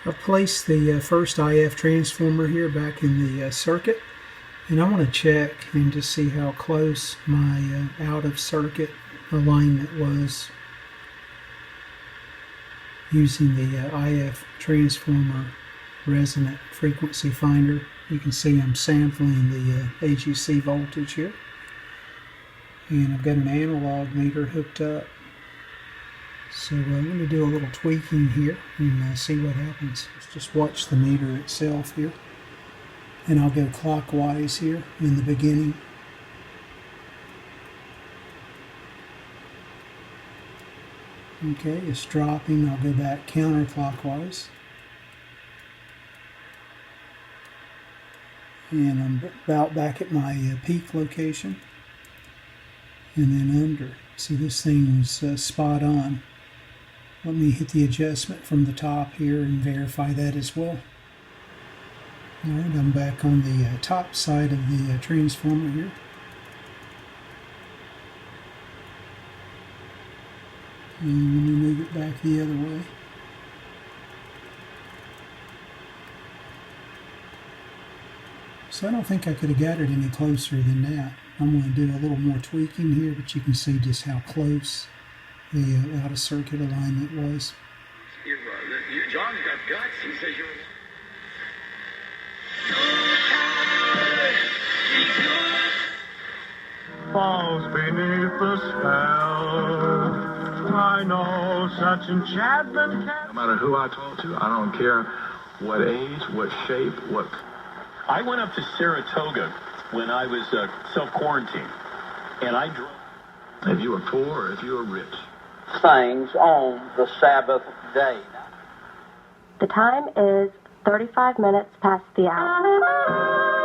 I've placed the first IF transformer here back in the circuit, and I want to check and just see how close my out-of-circuit alignment was using the IF transformer resonant frequency finder. You can see I'm sampling the AGC voltage here, and I've got an analog meter hooked up. So I'm going to do a little tweaking here and see what happens. Let's just watch the meter itself here. And I'll go clockwise here in the beginning. Okay, it's dropping. I'll go back counterclockwise. And I'm about back at my peak location. And then under. See, this thing was spot on. Let me hit the adjustment from the top here and verify that as well. Alright, I'm back on the top side of the transformer here. And let me move it back the other way. So I don't think I could have got it any closer than that. I'm going to do a little more tweaking here, but you can see just how close the out-of-circuit alignment was. John's got guts. He says you're... Falls beneath the spell. I know such enchantment can... No matter who I talk to, I don't care what age, what shape, what... I went up to Saratoga when I was self-quarantined, and I drove... If you were poor or if you were rich. Things on the Sabbath day. The time is 35 minutes past the hour.